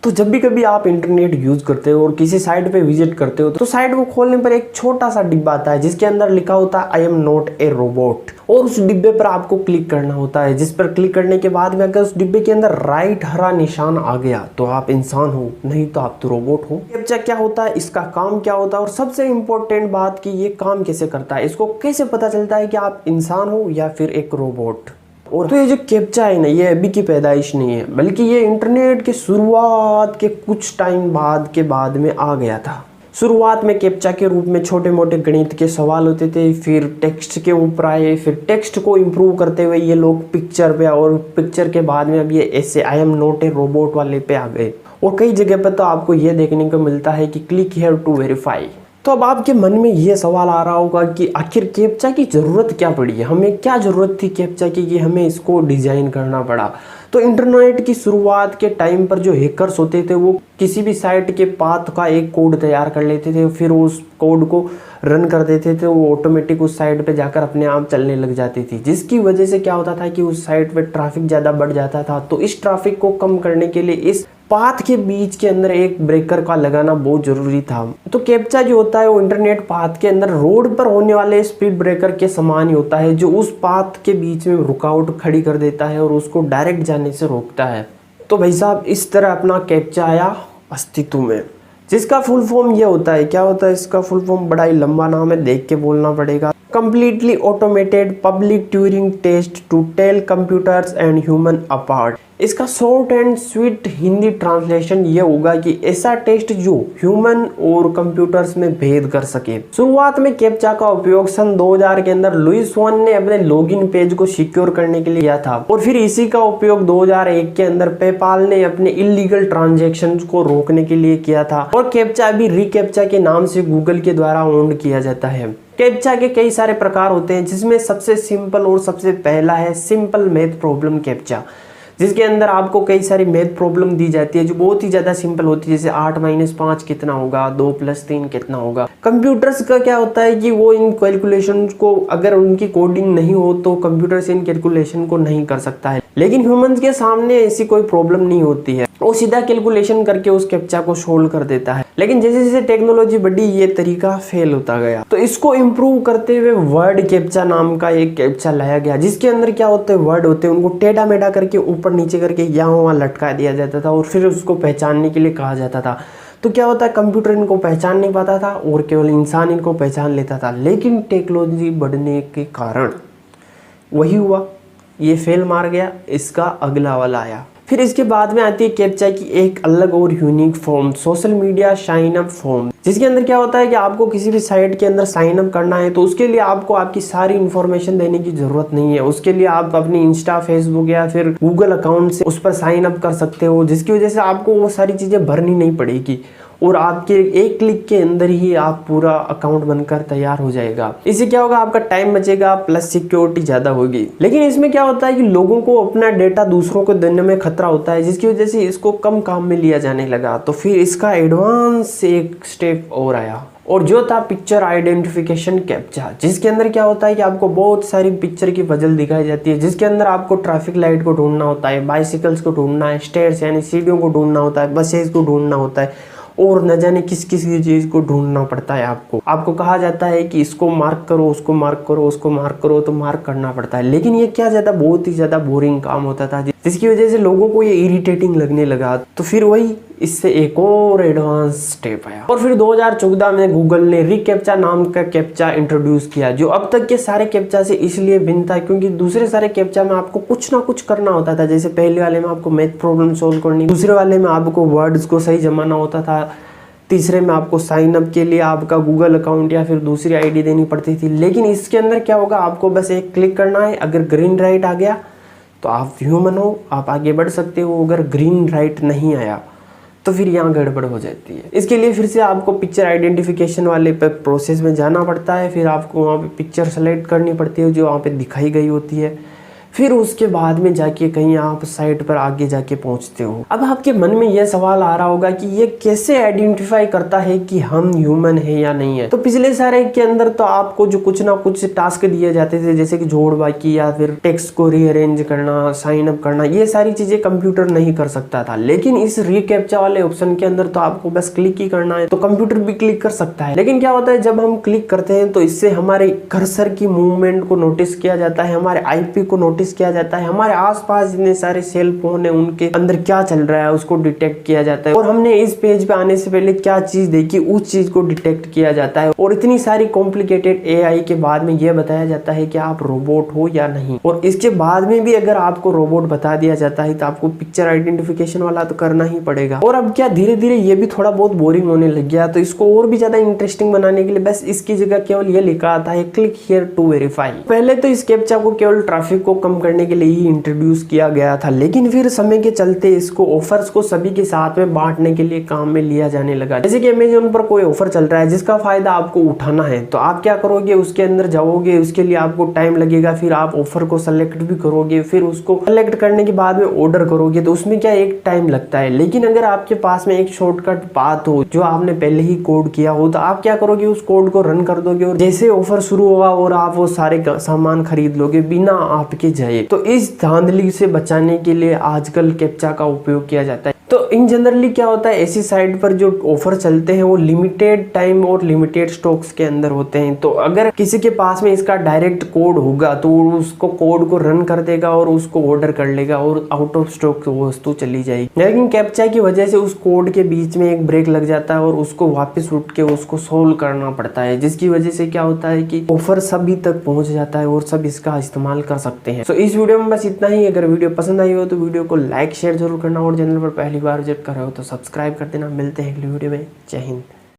तो जब भी कभी आप इंटरनेट यूज करते हो और किसी साइट पे विजिट करते हो तो साइट को खोलने पर एक छोटा सा डिब्बा आता है जिसके अंदर लिखा होता है I am not a robot, और उस डिब्बे पर आपको क्लिक करना होता है, जिस पर क्लिक करने के बाद में अगर उस डिब्बे के अंदर राइट हरा निशान आ गया तो आप इंसान हो, नहीं तो आप तो रोबोट हो। कैप्चा क्या होता है, इसका काम क्या होता है, और सबसे इंपॉर्टेंट बात कि ये काम कैसे करता है, इसको कैसे पता चलता है कि आप इंसान हो या फिर एक रोबोट। और तो ये जो कैप्चा है ना, ये अभी की पैदाइश नहीं है, बल्कि ये इंटरनेट के शुरुआत के कुछ टाइम बाद में आ गया था। शुरुआत में कैप्चा के रूप में छोटे मोटे गणित के सवाल होते थे, फिर टेक्स्ट के ऊपर आए, फिर टेक्स्ट को इम्प्रूव करते हुए ये लोग पिक्चर पे, और पिक्चर के बाद में अब ये ऐसे I am not a robot वाले पे आ गए। और कई जगह पे तो आपको ये देखने को मिलता है कि क्लिक हियर टू वेरीफाई। तो अब आपके मन में ये सवाल आ रहा होगा कि आखिर कैप्चा की ज़रूरत क्या पड़ी है, हमें क्या ज़रूरत थी कैप्चा की कि हमें इसको डिज़ाइन करना पड़ा। तो इंटरनेट की शुरुआत के टाइम पर जो हैकर्स होते थे वो किसी भी साइट के पाथ का एक कोड तैयार कर लेते थे, फिर उस कोड को रन कर देते थे, वो ऑटोमेटिक उस साइट पे जाकर अपने आप चलने लग जाती थी, जिसकी वजह से क्या होता था कि उस साइट पे ट्रैफिक ज़्यादा बढ़ जाता था। तो इस ट्रैफिक को कम करने के लिए इस पाथ के बीच के अंदर एक ब्रेकर का लगाना बहुत जरूरी था। तो कैप्चा जो होता है वो इंटरनेट पाथ के अंदर रोड पर होने वाले स्पीड ब्रेकर के समान ही होता है, जो उस पाथ के बीच में रुकावट खड़ी कर देता है और उसको डायरेक्ट जाने से रोकता है। तो भाई साहब इस तरह अपना कैप्चा आया अस्तित्व में, जिसका फुल फॉर्म ये होता है। क्या होता है इसका फुल फॉर्म? बड़ा ही लंबा नाम है, देख के बोलना पड़ेगा। Completely automated public Turing test to tell computers and human apart. इसका short and sweet Hindi translation ये होगा कि ऐसा टेस्ट जो ह्यूमन और कंप्यूटर्स में भेद कर सके। शुरुआत में कैप्चा का उपयोग सन 2000 के अंदर लुइस वॉन ने अपने लॉगिन पेज को सिक्योर करने के लिए किया था, और फिर इसी का उपयोग 2001 के अंदर पेपाल ने अपने इलीगल ट्रांजैक्शंस को रोकने के लिए किया था। और कैप्चा अभी रिकैप्चा के नाम से गूगल के द्वारा ओन्ड किया जाता है। कैप्चा के कई सारे प्रकार होते हैं, जिसमें सबसे सिंपल और सबसे पहला है सिंपल मैथ प्रॉब्लम कैप्चा, जिसके अंदर आपको कई सारी मैथ प्रॉब्लम दी जाती है जो बहुत ही ज़्यादा सिंपल होती है, जैसे 8 - 5 कितना होगा, 2 + 3 कितना होगा। कंप्यूटर्स का क्या होता है कि वो इन कैलकुलेशन को, अगर उनकी कोडिंग नहीं हो तो कंप्यूटर से इन कैलकुलेशन को नहीं कर सकता है, लेकिन ह्यूमंस के सामने ऐसी कोई प्रॉब्लम नहीं होती है, वो सीधा कैलकुलेशन करके उस कैप्चा को सोल्व कर देता है। लेकिन जैसे जैसे टेक्नोलॉजी बढ़ी ये तरीका फेल होता गया, तो इसको इम्प्रूव करते हुए वर्ड कैप्चा नाम का एक कैप्चा लाया गया, जिसके अंदर क्या होते हैं, वर्ड होते हैं, उनको टेढ़ा मेढ़ा करके ऊपर नीचे करके यहाँ वहाँ लटका दिया जाता था, और फिर उसको पहचानने के लिए कहा जाता था। तो क्या होता है, कंप्यूटर इनको पहचान नहीं पाता था और केवल इंसान इनको पहचान लेता था। लेकिन टेक्नोलॉजी बढ़ने के कारण वही हुआ, ये फेल मार गया, इसका अगला वाला आया। फिर इसके बाद में आती है कैप्चा की एक अलग और unique form, social media sign up form, जिसके अंदर क्या होता है कि आपको किसी भी साइट के अंदर साइन अप करना है तो उसके लिए आपको आपकी सारी इन्फॉर्मेशन देने की जरूरत नहीं है। उसके लिए आप अपनी इंस्टा, फेसबुक या फिर गूगल अकाउंट से उस पर साइन अप कर सकते हो, जिसकी वजह से आपको वो सारी चीजें भरनी नहीं पड़ेगी और आपके एक क्लिक के अंदर ही आप पूरा अकाउंट बनकर तैयार हो जाएगा। इससे क्या होगा, आपका टाइम बचेगा प्लस सिक्योरिटी ज्यादा होगी। लेकिन इसमें क्या होता है कि लोगों को अपना डेटा दूसरों को देने में खतरा होता है, जिसकी वजह से इसको कम काम में लिया जाने लगा। तो फिर इसका एडवांस एक स्टेप और आया, और जो था पिक्चर आइडेंटिफिकेशन कैप्चा, जिसके अंदर क्या होता है कि आपको बहुत सारी पिक्चर की पजल दिखाई जाती है, जिसके अंदर आपको ट्रैफिक लाइट को ढूंढना होता है, बाइसिकल्स को ढूंढना है, स्टेयर्स यानी सीढ़ियों को ढूंढना होता है, बसेस को ढूंढना होता है, और न जाने किस किस चीज को ढूंढना पड़ता है। आपको कहा जाता है कि इसको मार्क करो, उसको मार्क करो, उसको मार्क करो, तो मार्क करना पड़ता है। लेकिन ये क्या ज्यादा बहुत ही ज्यादा बोरिंग काम होता था, जिसकी वजह से लोगों को ये इरिटेटिंग लगने लगा। तो फिर वही इससे एक और एडवांस स्टेप आया, और फिर 2014 में गूगल ने रिकैप्चा नाम का कैप्चा इंट्रोड्यूस किया, जो अब तक के सारे कैप्चा से इसलिए भिन्न था क्योंकि दूसरे सारे कैप्चा में आपको कुछ ना कुछ करना होता था। जैसे पहले वाले में आपको मैथ प्रॉब्लम सोल्व करनी, दूसरे वाले में आपको वर्ड्स को सही जमाना होता था, तीसरे में आपको साइन अप के लिए आपका गूगल अकाउंट या फिर दूसरी आईडी देनी पड़ती थी। लेकिन इसके अंदर क्या होगा, आपको बस एक क्लिक करना है, अगर ग्रीन लाइट आ गया तो आप ह्यूमन हो, आप आगे बढ़ सकते हो, अगर ग्रीन लाइट नहीं आया तो फिर यहाँ गड़बड़ हो जाती है। इसके लिए फिर से आपको पिक्चर आइडेंटिफिकेशन वाले पे प्रोसेस में जाना पड़ता है, फिर आपको वहाँ पे पिक्चर सेलेक्ट करनी पड़ती है जो वहाँ पे दिखाई गई होती है, फिर उसके बाद में जाके कहीं आप साइट पर आगे जाके पहुंचते हो। अब आपके मन में यह सवाल आ रहा होगा कि ये कैसे आइडेंटिफाई करता है कि हम ह्यूमन है या नहीं है। तो पिछले सारे के अंदर तो आपको जो कुछ ना कुछ टास्क दिए जाते थे, जैसे कि जोड़ बाकी या फिर टेक्स्ट को रीअरेंज करना, साइन अप करना, ये सारी चीजें कंप्यूटर नहीं कर सकता था। लेकिन इस रीकैप्चा वाले ऑप्शन के अंदर तो आपको बस क्लिक ही करना है, तो कंप्यूटर भी क्लिक कर सकता है। लेकिन क्या होता है, जब हम क्लिक करते हैं तो इससे हमारे कर्सर की मूवमेंट को नोटिस किया जाता है, हमारे आईपी को नोटिस किया जाता है, हमारे आसपास जितने सारे सेल फोन है उनके अंदर क्या चल रहा है उसको डिटेक्ट किया जाता है, और हमने इस पेज पे आने से पहले क्या चीज देखी उस चीज को डिटेक्ट किया जाता है। और इतनी सारी कॉम्प्लिकेटेड एआई के बाद में यह बताया जाता है कि आप रोबोट हो या नहीं। और इसके बाद में भी अगर आपको रोबोट बता दिया जाता है तो आपको पिक्चर आइडेंटिफिकेशन वाला तो करना ही पड़ेगा। और अब क्या धीरे धीरे ये भी थोड़ा बहुत बोरिंग होने लग गया, तो इसको और भी ज्यादा इंटरेस्टिंग बनाने के लिए बस इसकी जगह केवल ये लिखा आता है क्लिक हियर टू वेरीफाई। पहले तो इस कैप्चा को केवल ट्रैफिक को कम करने के लिए ही इंट्रोड्यूस किया गया था, लेकिन फिर समय के चलते इसको ऑफर्स को सभी के साथ में बांटने के लिए काम में लिया जाने लगा। जैसे कि अमेज़न पर कोई ऑफर चल रहा है जिसका फायदा आपको उठाना है, तो आप क्या करोगे, उसके अंदर जाओगे, उसके लिए आपको टाइम लगेगा, फिर आप ऑफर को सेलेक्ट भी करोगे, फिर उसको सेलेक्ट करने के बाद में ऑर्डर करोगे, तो उसमें क्या एक टाइम लगता है। लेकिन अगर आपके पास में एक शॉर्टकट पाथ हो जो आपने पहले ही कोड किया हो, तो आप क्या करोगे, उस कोड को रन कर दोगे और जैसे ऑफर शुरू होगा और आप वो सारे सामान खरीद लोगे बिना आपके जाए। तो इस धांधली से बचाने के लिए आजकल कैप्चा का उपयोग किया जाता है। तो इन जनरली क्या होता है, ऐसी साइट पर जो ऑफर चलते हैं वो लिमिटेड टाइम और लिमिटेड स्टॉक्स के अंदर होते हैं। तो अगर किसी के पास में इसका डायरेक्ट कोड होगा तो उसको कोड को रन कर देगा और उसको ऑर्डर कर लेगा और आउट ऑफ स्टॉक वस्तु चली जाएगी। लेकिन कैप्चा की वजह से उस कोड के बीच में एक ब्रेक लग जाता है और उसको वापस उठ के उसको सोल्व करना पड़ता है, जिसकी वजह से क्या होता है कि ऑफर सभी तक पहुंच जाता है और सब इसका इस्तेमाल कर सकते हैं। तो इस वीडियो में बस इतना ही। अगर वीडियो पसंद आई हो तो वीडियो को लाइक शेयर जरूर करना और चैनल पर पहली बार विजिट कर रहे हो तो सब्सक्राइब कर देना। मिलते हैं अगली वीडियो में। जय हिंद।